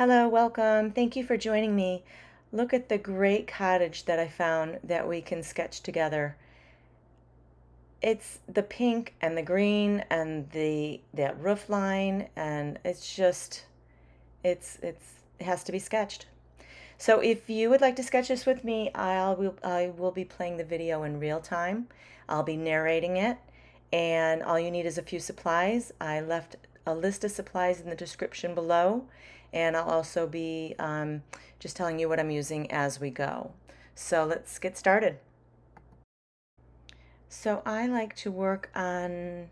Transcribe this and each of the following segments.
Hello, welcome. Thank you for joining me. Look at the great cottage that I found that we can sketch together. It's the pink and the green and that roof line, and it has to be sketched. So if you would like to sketch this with me, I will be playing the video in real time. I'll be narrating it, and all you need is a few supplies. I left a list of supplies in the description below, and I'll also be just telling you what I'm using as we go. So let's get started. So I like to work on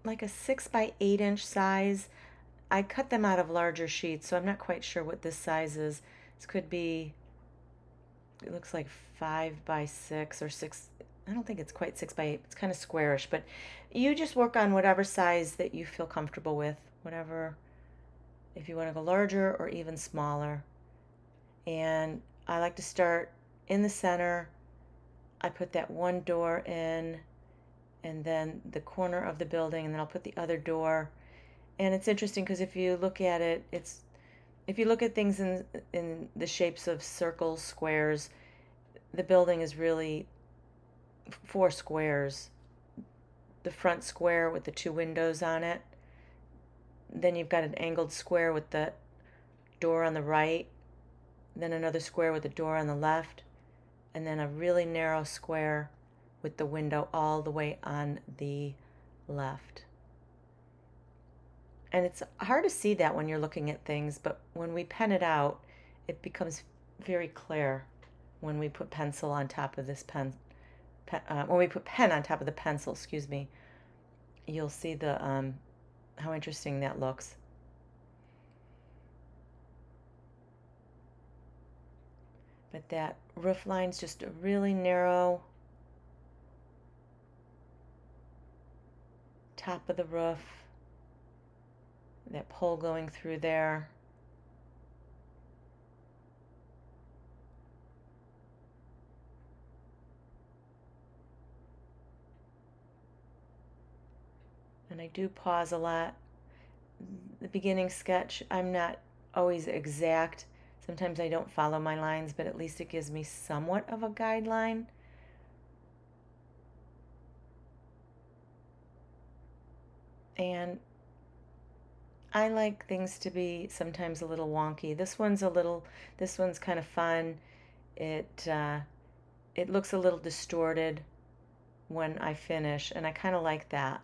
like a 6 by 8 inch size. I cut them out of larger sheets, so I'm not quite sure what this size is. This could be, it looks like 5 by 6 or 6. I don't think it's quite 6 by 8. It's kind of squarish, but you just work on whatever size that you feel comfortable with, whatever, if you want to go larger or even smaller. And I like to start in the center. I put that one door in, and then the corner of the building, and then I'll put the other door. And it's interesting because if you look at it, if you look at things in the shapes of circles, squares, the building is really 4 squares. The front square with the 2 windows on it. Then you've got an angled square with the door on the right. Then another square with the door on the left. And then a really narrow square with the window all the way on the left. And it's hard to see that when you're looking at things, but when we pen it out, it becomes very clear when we put pencil on top of this when we put pen on top of the pencil, excuse me. You'll see how interesting that looks. But that roof line's just a really narrow top of the roof. That pole going through there. And I do pause a lot. The beginning sketch, I'm not always exact. Sometimes I don't follow my lines, but at least it gives me somewhat of a guideline. And I like things to be sometimes a little wonky. This one's kind of fun. It looks a little distorted when I finish, and I kind of like that.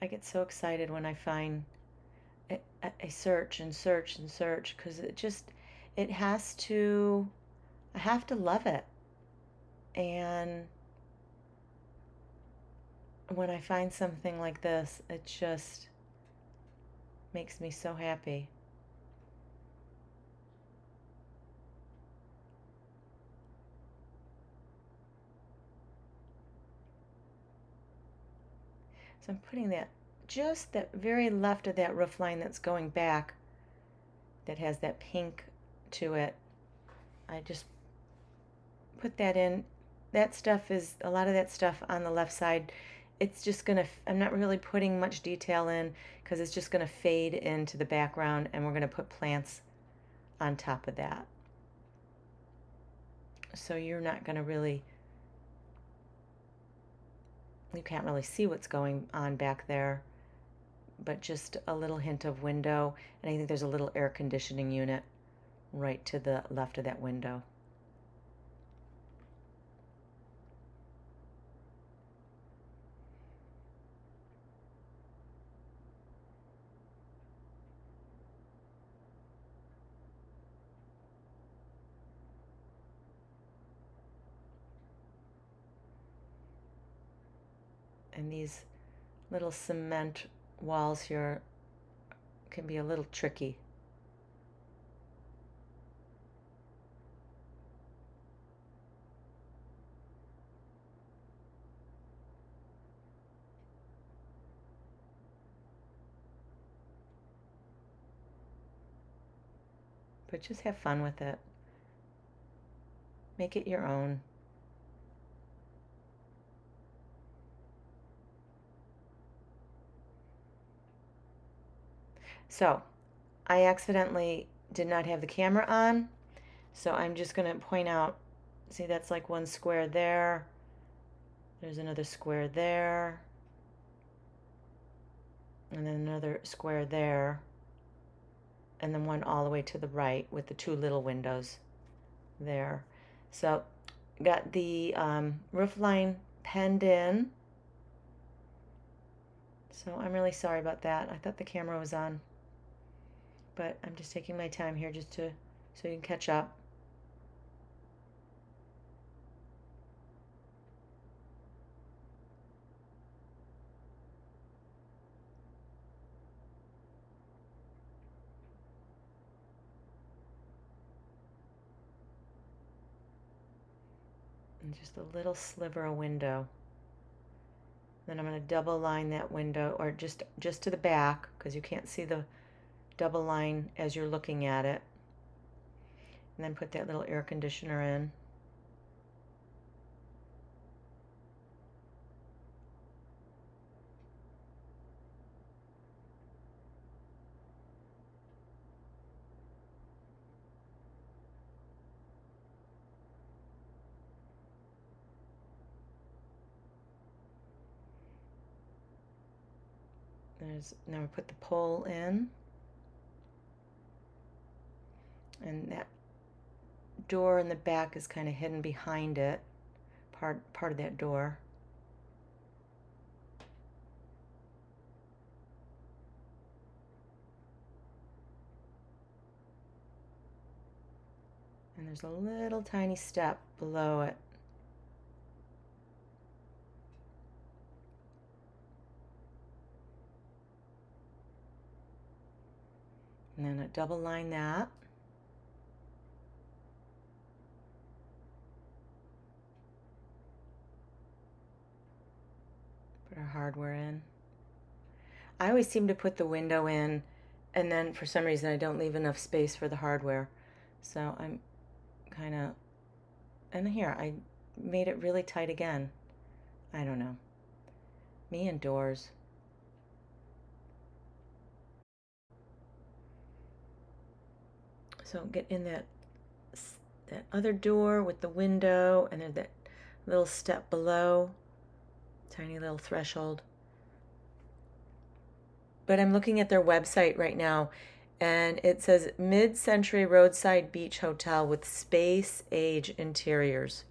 I get so excited when I find I search and search and search because it has to, I have to love it. And when I find something like this, it just makes me so happy. So I'm putting that, just that very left of that roof line that's going back, that has that pink to it. I just put that in. That stuff is, a lot of that stuff on the left side, it's just gonna, I'm not really putting much detail in because it's just gonna fade into the background, and we're gonna put plants on top of that. So you're not gonna really, you can't really see what's going on back there, but just a little hint of window. And I think there's a little air conditioning unit right to the left of that window. And these little cement walls here can be a little tricky. but just have fun with it. Make it your own. So I accidentally did not have the camera on, so I'm just going to point out, see, that's like one square there. There's another square there. And then another square there. And then one all the way to the right with the two little windows there. So got the roof line penned in. So I'm really sorry about that. I thought the camera was on. But I'm just taking my time here just to so you can catch up. And just a little sliver of window. Then I'm going to double line that window, or just to the back, because you can't see the double line as you're looking at it. And then put that little air conditioner in. Now we put the pole in. And that door in the back is kind of hidden behind it, part of that door. And there's a little tiny step below it. And then I double line that. Put our hardware in. I always seem to put the window in, and then for some reason I don't leave enough space for the hardware. So I'm kind of, and here I made it really tight again. I don't know. Me and doors. So get in that other door with the window, and then that little step below, tiny little threshold. But I'm looking at their website right now, and it says mid-century roadside beach hotel with space-age interiors.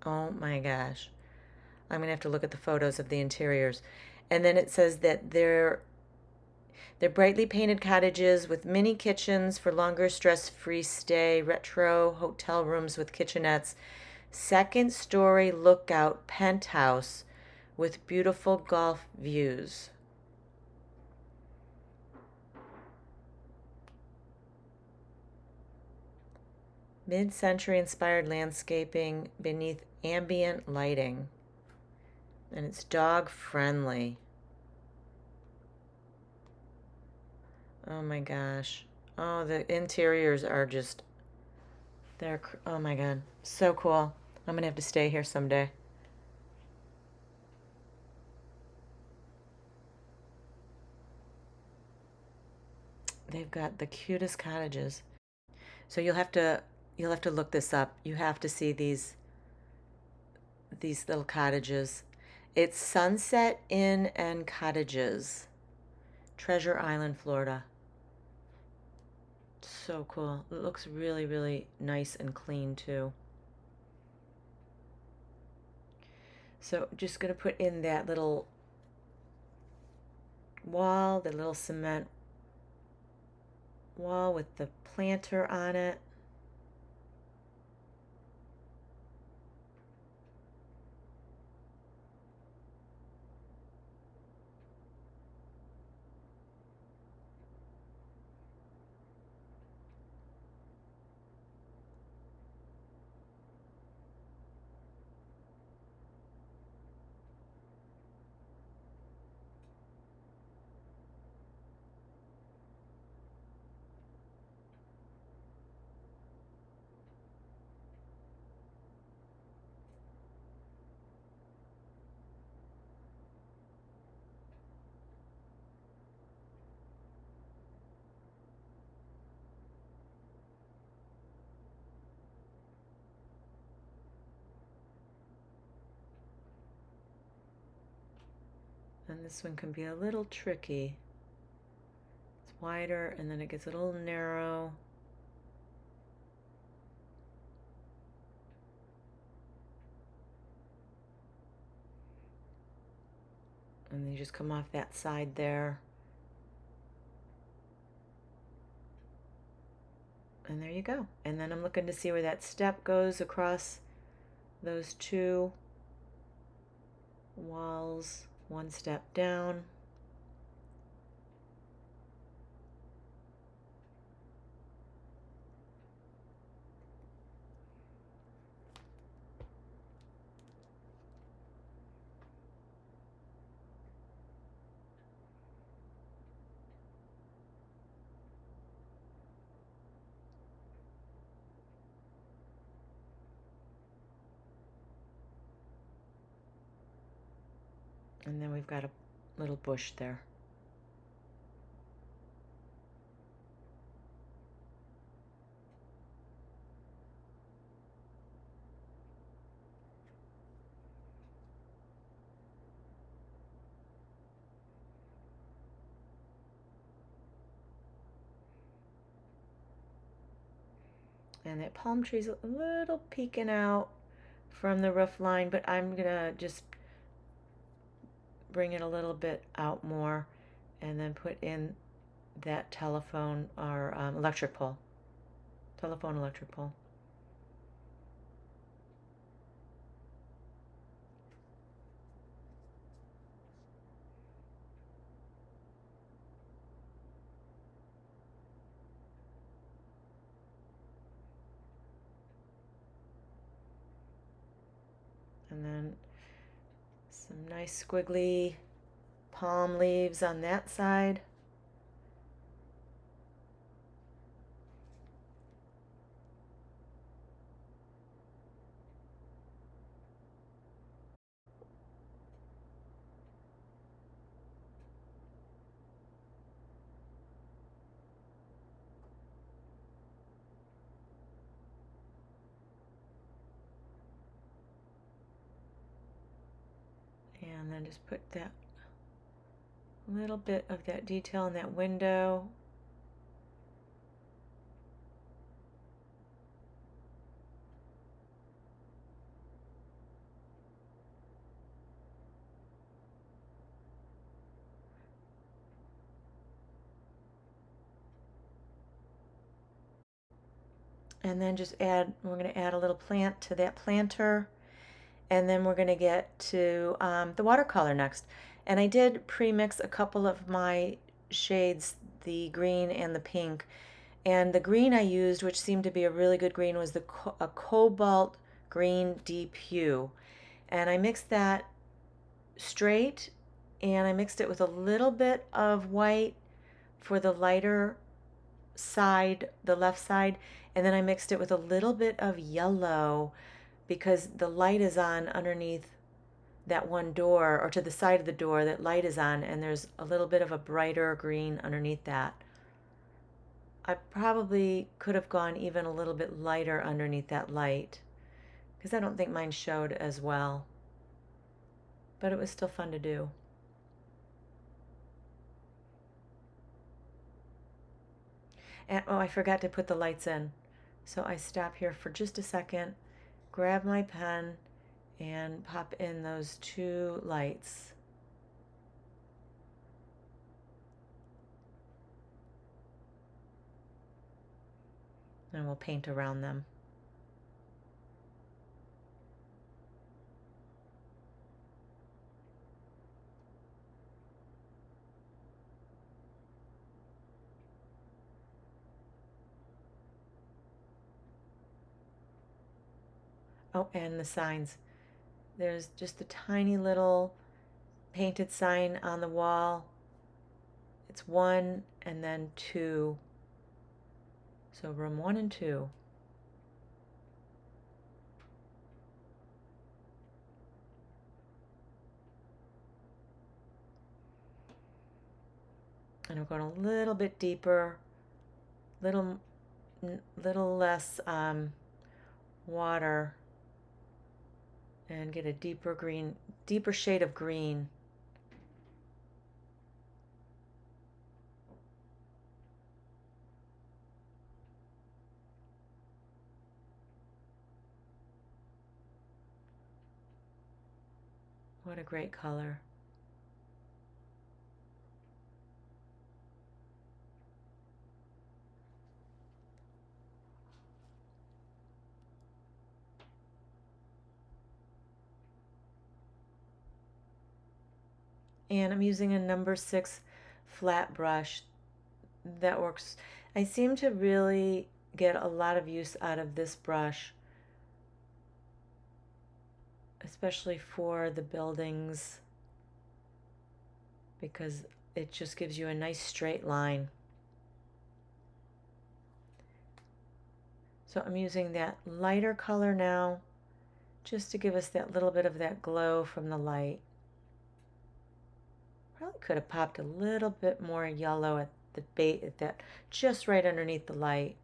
Oh my gosh. I'm gonna have to look at the photos of the interiors. And then it says that they're brightly painted cottages with mini kitchens for longer stress-free stay, retro hotel rooms with kitchenettes, second story lookout penthouse with beautiful golf views. Mid-century inspired landscaping beneath ambient lighting. And it's dog friendly. Oh my gosh. Oh, the interiors are just, oh my God, so cool. I'm gonna have to stay here someday. They've got the cutest cottages. So you'll have to look this up. You have to see these little cottages. It's Sunset Inn and Cottages, Treasure Island, Florida. So cool. It looks really, really nice and clean too. So just gonna put in that little wall, the little cement wall with the planter on it. And this one can be a little tricky. It's wider and then it gets a little narrow. And then you just come off that side there. And there you go. And then I'm looking to see where that step goes across those two walls. One step down. And then we've got a little bush there. And that palm tree's a little peeking out from the roof line, but I'm gonna just bring it a little bit out more and then put in that telephone or electric pole. Telephone electric pole. And then some nice squiggly palm leaves on that side. And then just put that little bit of that detail in that window. And then just add, we're going to add a little plant to that planter. And then we're going to get to the watercolor next. And I did pre-mix a couple of my shades, the green and the pink. And the green I used, which seemed to be a really good green, was a cobalt green deep hue. And I mixed that straight, and I mixed it with a little bit of white for the lighter side, the left side, and then I mixed it with a little bit of yellow because the light is on underneath that one door, or to the side of the door that light is on, and there's a little bit of a brighter green underneath that. I probably could have gone even a little bit lighter underneath that light because I don't think mine showed as well, but it was still fun to do. And oh, I forgot to put the lights in. So I stop here for just a second, grab my pen, and pop in those two lights. And we'll paint around them. Oh, and the signs. There's just a tiny little painted sign on the wall. It's 1 and then 2. So room 1 and 2. And I'm going a little bit deeper, little less water, and get a deeper green, deeper shade of green. What a great color. And I'm using a number 6 flat brush. That works. I seem to really get a lot of use out of this brush, especially for the buildings, because it just gives you a nice straight line. So I'm using that lighter color now, just to give us that little bit of that glow from the light. Probably could have popped a little bit more yellow at the bait, at that, just right underneath the light,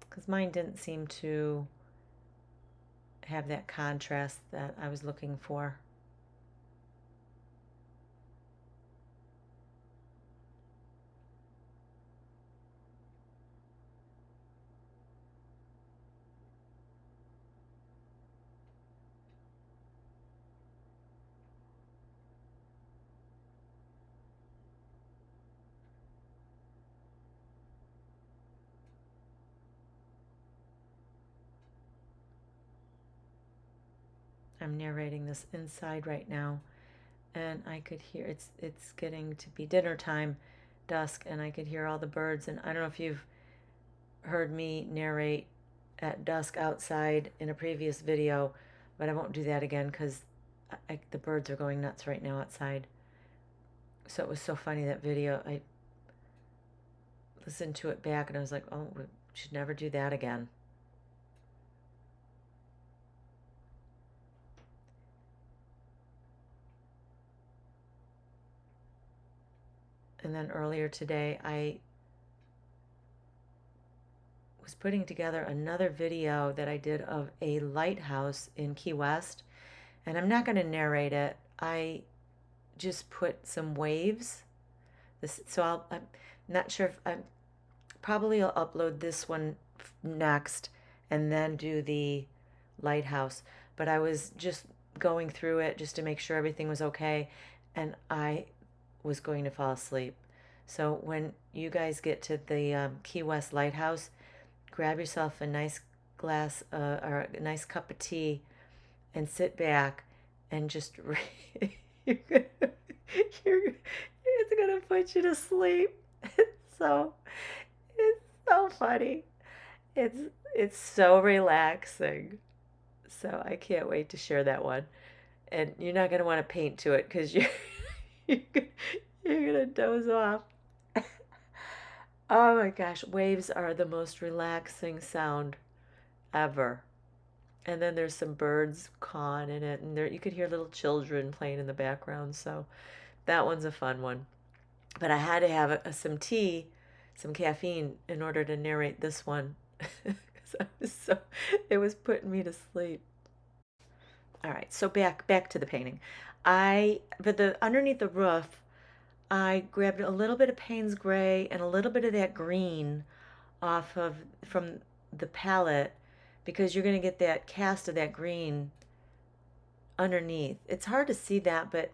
because mine didn't seem to have that contrast that I was looking for. I'm narrating this inside right now, and I could hear it's getting to be dinner time, dusk, and I could hear all the birds. And I don't know if you've heard me narrate at dusk outside in a previous video, but I won't do that again because the birds are going nuts right now outside. So it was so funny, that video. I listened to it back and I was like, oh, we should never do that again. And then earlier today, I was putting together another video that I did of a lighthouse in Key West, and I'm not going to narrate it. I just put some waves. I'm not sure if I'm probably I'll upload this one next and then do the lighthouse. But I was just going through it just to make sure everything was okay, and I was going to fall asleep. So when you guys get to the Key West lighthouse, grab yourself a nice glass or a nice cup of tea and sit back and just you're gonna, it's gonna put you to sleep. So it's so funny. It's it's so relaxing. So I can't wait to share that one. And you're not gonna want to paint to it because you're you're gonna doze off. Oh my gosh, waves are the most relaxing sound ever. And then there's some birds cawing in it, and there you could hear little children playing in the background. So that one's a fun one. But I had to have some tea, some caffeine, in order to narrate this one, because it was putting me to sleep. All right, so back to the painting. For the underneath the roof, I grabbed a little bit of Payne's gray and a little bit of that green off of from the palette, because you're going to get that cast of that green underneath. It's hard to see that, but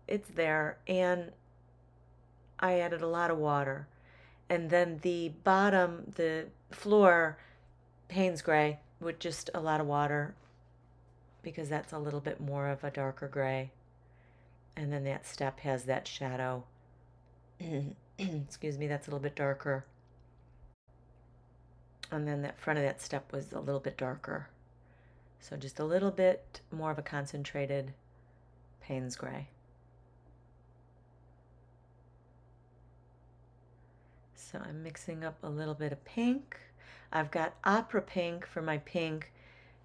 it's there. And I added a lot of water. And then the bottom, the floor, Payne's gray with just a lot of water, because that's a little bit more of a darker gray. And then that step has that shadow. Excuse me, that's a little bit darker. And then that front of that step was a little bit darker. So just a little bit more of a concentrated Payne's gray. So I'm mixing up a little bit of pink. I've got opera pink for my pink.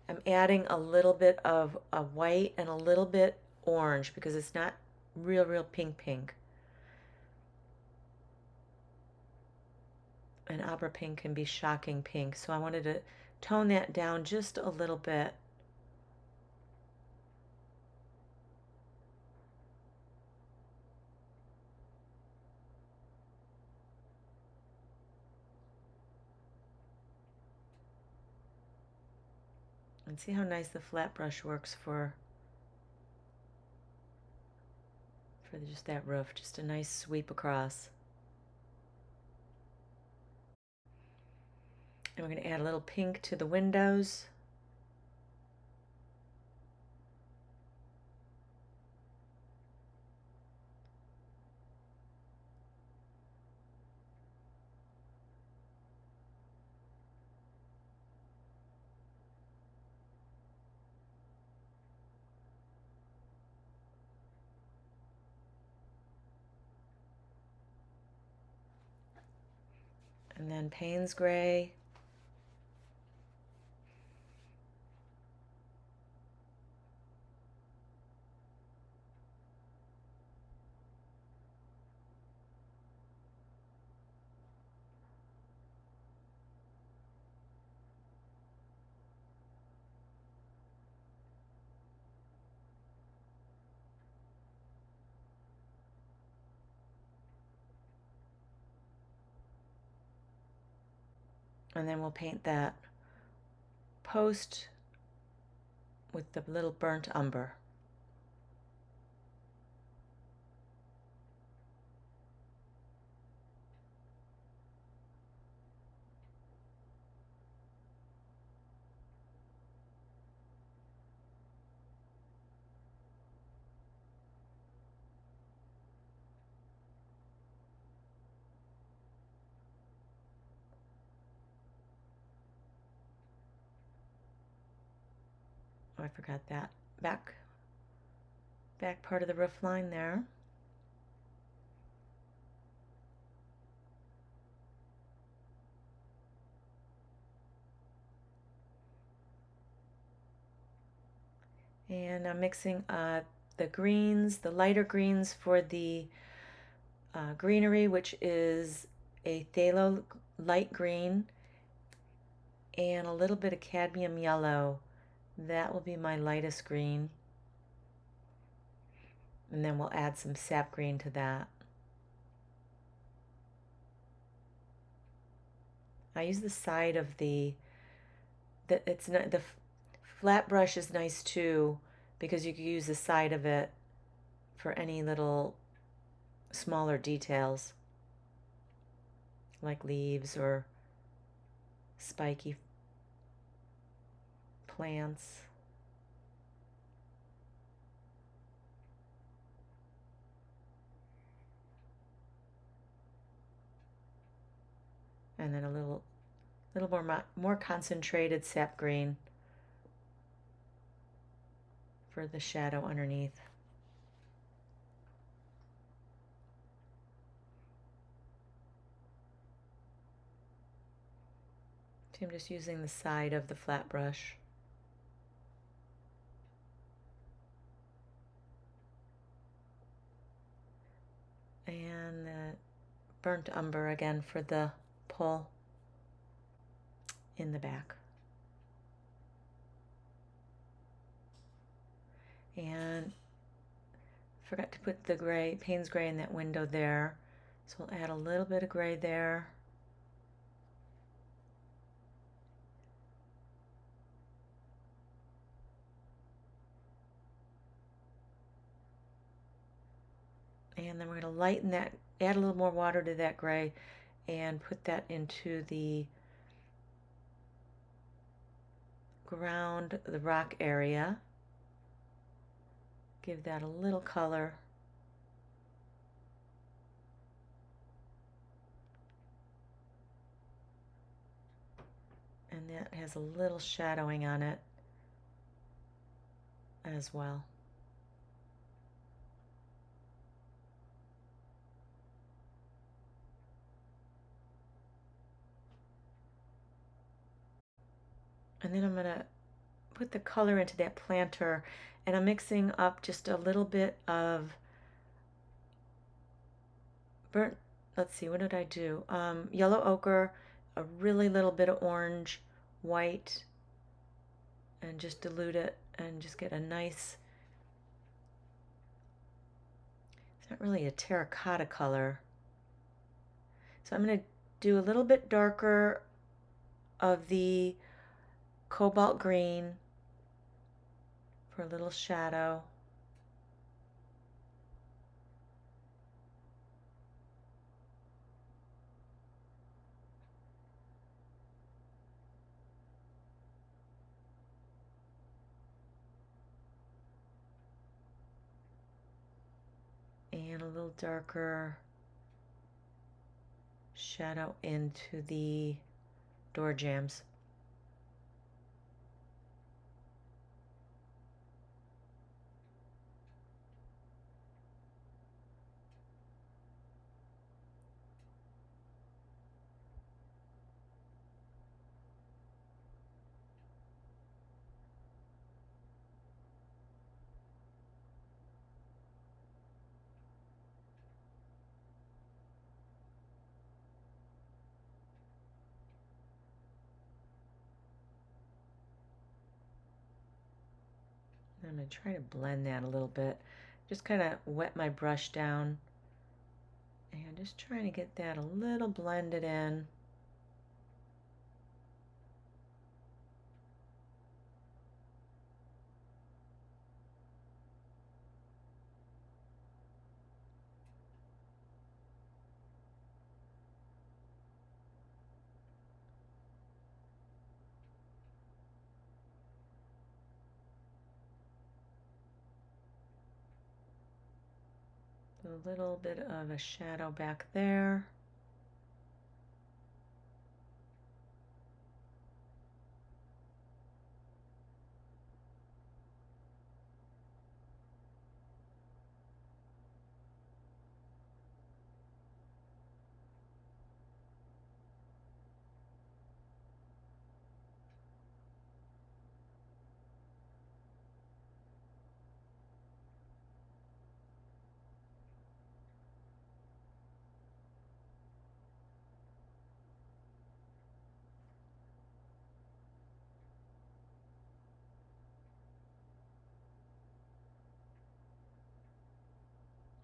I'm adding a little bit of a white and a little bit orange because it's not real pink. And opera pink can be shocking pink, so I wanted to tone that down just a little bit. And see how nice the flat brush works for just that roof. Just a nice sweep across. And we're going to add a little pink to the windows. And then Payne's gray. And then we'll paint that post with the little burnt umber. Oh, I forgot that back part of the roof line there. And I'm mixing the greens, the lighter greens for the greenery, which is a phthalo light green, and a little bit of cadmium yellow. That will be my lightest green. And then we'll add some sap green to that. I use the side of the it's not the flat brush is nice too, because you can use the side of it for any little smaller details like leaves or spiky plants. And then a little more concentrated sap green for the shadow underneath. So I'm just using the side of the flat brush. And the burnt umber again for the pull in the back. And forgot to put the gray, Payne's gray in that window there. So we'll add a little bit of gray there. And then we're going to lighten that, add a little more water to that gray and put that into the ground, the rock area. Give that a little color. And that has a little shadowing on it as well. And then I'm going to put the color into that planter, and I'm mixing up just a little bit of burnt, let's see, what did I do? Yellow ochre, a really little bit of orange, white, and just dilute it and just get a nice, it's not really a terracotta color. So I'm going to do a little bit darker of the cobalt green for a little shadow. And a little darker shadow into the door jambs. I'm going to try to blend that a little bit. Just kind of wet my brush down and just trying to get that a little blended in. A little bit of a shadow back there.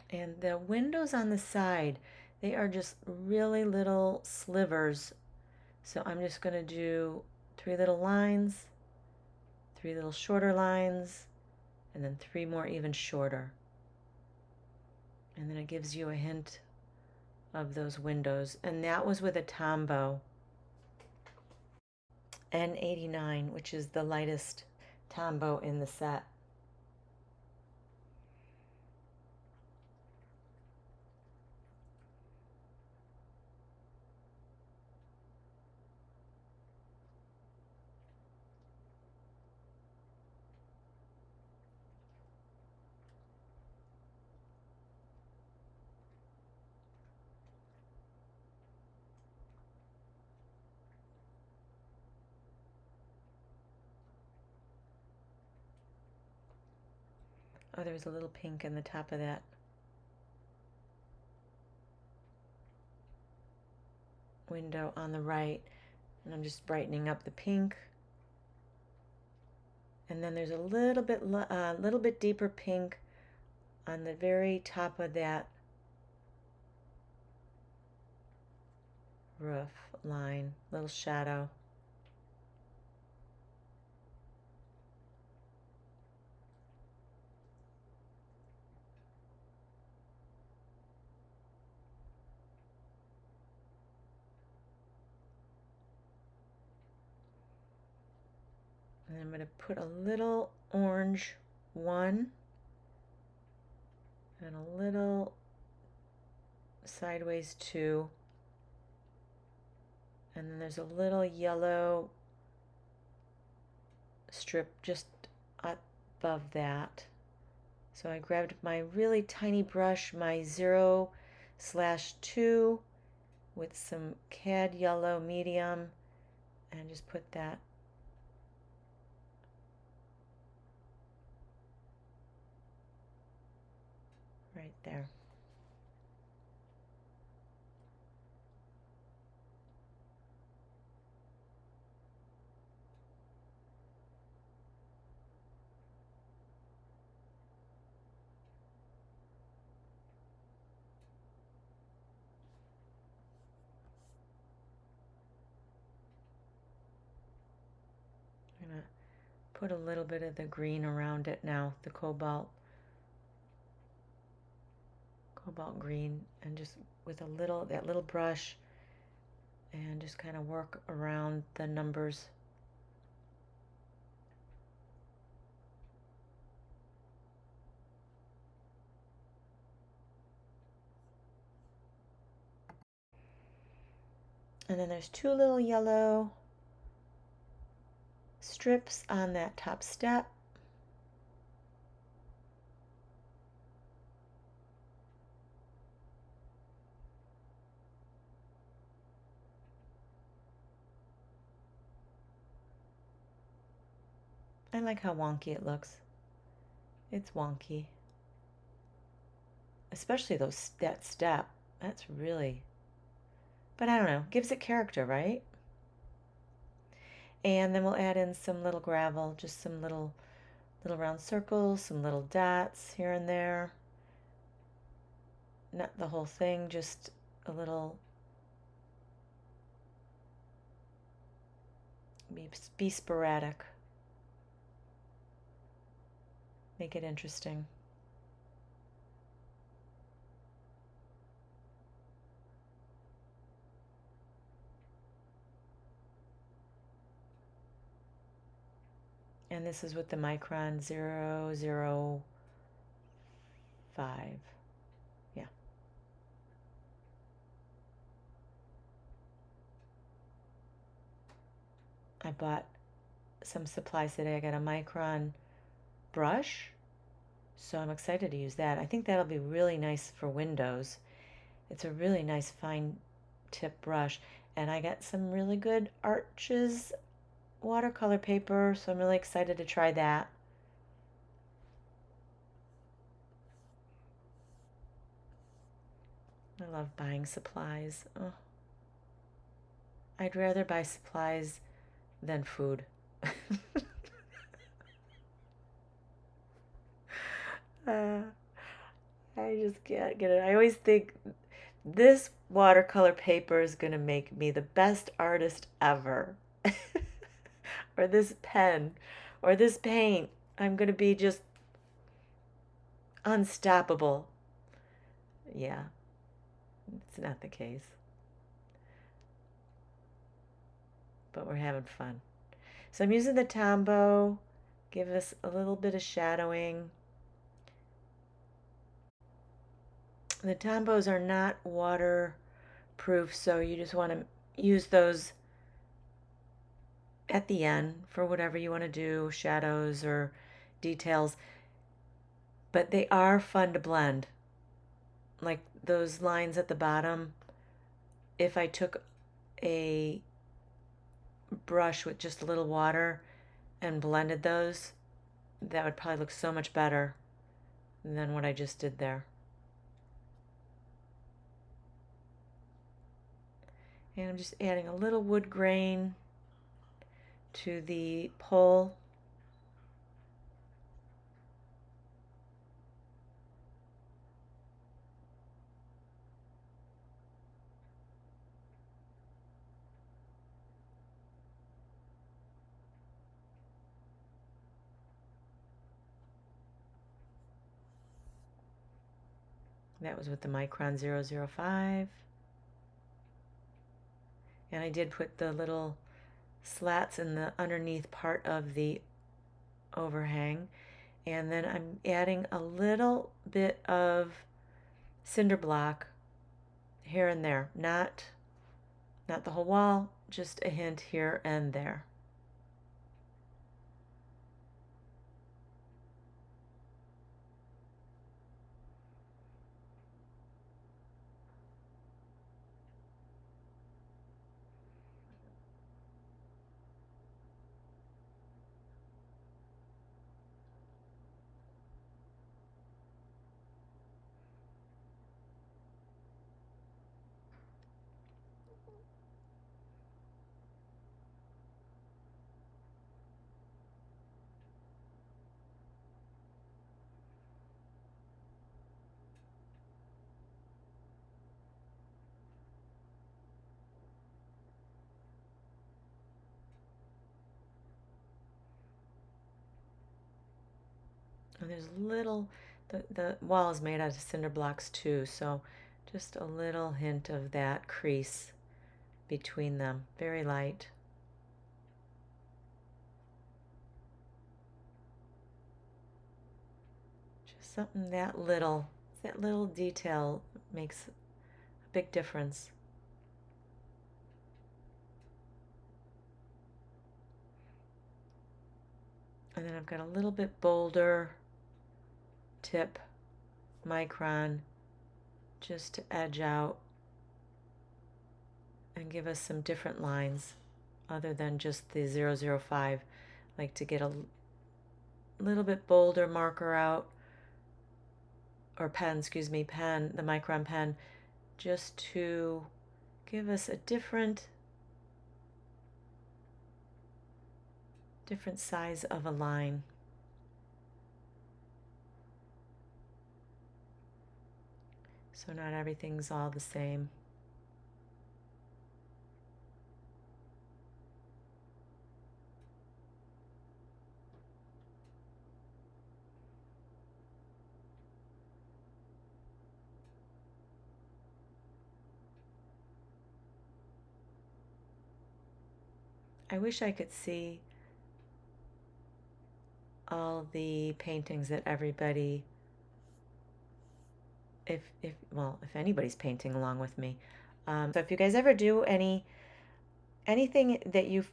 And the windows on the side, they are just really little slivers. So I'm just going to do 3 little lines, 3 little shorter lines, and then 3 more even shorter. And then it gives you a hint of those windows. And that was with a Tombow N89, which is the lightest Tombow in the set. Oh, there's a little pink in the top of that window on the right. And I'm just brightening up the pink. And then there's a little bit deeper pink on the very top of that roof line, little shadow. And I'm going to put a little orange 1 and a little sideways 2. And then there's a little yellow strip just above that. So I grabbed my really tiny brush, my 0/2 with some cad yellow medium, and just put that right there. I'm gonna put a little bit of the green around it now, the cobalt green, and just with that little brush, and just kind of work around the numbers. And then there's two little yellow strips on that top step. I like how wonky it looks. It's wonky. Especially that step. That's really, but I don't know, gives it character, right? And then we'll add in some little gravel, just some little round circles, some little dots here and there. Not the whole thing, just a little. Be sporadic. Make it interesting. And this is with the micron 005. Yeah. I bought some supplies today. I got a micron brush, so I'm excited to use that. I think that'll be really nice for windows. It's a really nice fine tip brush. And I got some really good Arches watercolor paper, so I'm really excited to try that. I love buying supplies. Oh, I'd rather buy supplies than food. uh, I just can't get it. I always think this watercolor paper is going to make me the best artist ever. Or this pen, or this paint. I'm going to be just unstoppable. Yeah, it's not the case. But we're having fun. So I'm using the Tombow, give us a little bit of shadowing. The Tombows are not waterproof, so you just want to use those at the end for whatever you want to do, shadows or details. But they are fun to blend. Like those lines at the bottom, if I took a brush with just a little water and blended those, that would probably look so much better than what I just did there. And I'm just adding a little wood grain to the pole. That was with the micron 005. And I did put the little slats in the underneath part of the overhang. And then I'm adding a little bit of cinder block here and there. Not the whole wall, just a hint here and there. And there's little, the wall is made out of cinder blocks too, so just a little hint of that crease between them, very light. Just something that little detail makes a big difference. And then I've got a little bit bolder tip micron just to edge out and give us some different lines other than just the 005. I like to get a little bit bolder marker out, or pen, excuse me, pen, the micron pen, just to give us a different size of a line. So not everything's all the same. I wish I could see all the paintings that everybody, if anybody's painting along with me. So if you guys ever do anything that you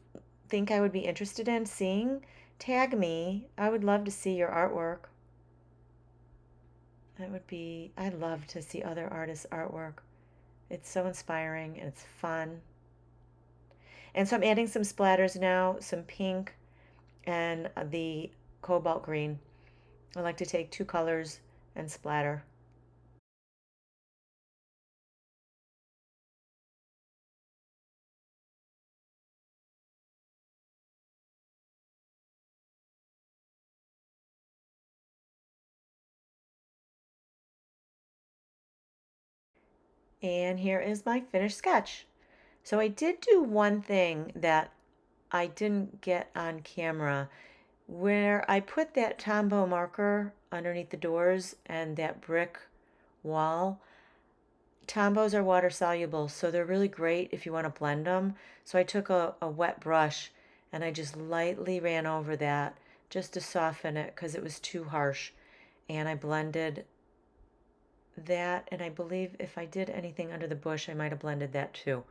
think I would be interested in seeing, tag me. I would love to see your artwork. I'd love to see other artists' artwork. It's so inspiring and it's fun. And so I'm adding some splatters now, some pink and the cobalt green. I like to take two colors and splatter. And here is my finished sketch. So I did do one thing that I didn't get on camera, where I put that Tombow marker underneath the doors and that brick wall. Tombows are water soluble, so they're really great if you want to blend them. So I took a wet brush and I just lightly ran over that just to soften it because it was too harsh. And I blended that, and I believe if I did anything under the bush, I might have blended that too,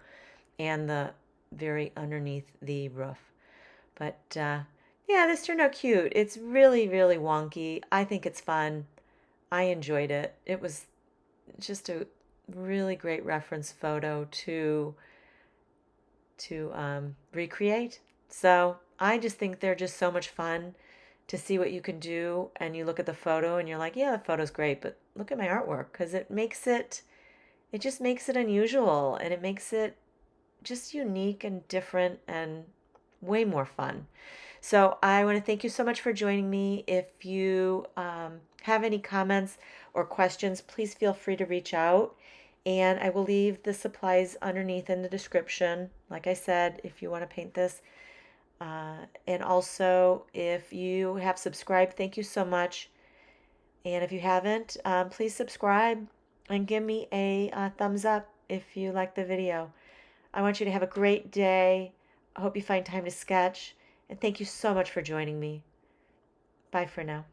and the very underneath the roof. But yeah, this turned out cute. It's really, really wonky. I think it's fun. I enjoyed it. It was just a really great reference photo to recreate. So I just think they're just so much fun to see what you can do. And you look at the photo and you're like, yeah, the photo's great, but look at my artwork because it just makes it unusual and it makes it just unique and different and way more fun. So I want to thank you so much for joining me. If you have any comments or questions, please feel free to reach out. And I will leave the supplies underneath in the description. Like I said, if you want to paint this. And also, if you have subscribed, thank you so much. And if you haven't, please subscribe and give me a thumbs up if you like the video. I want you to have a great day. I hope you find time to sketch. And thank you so much for joining me. Bye for now.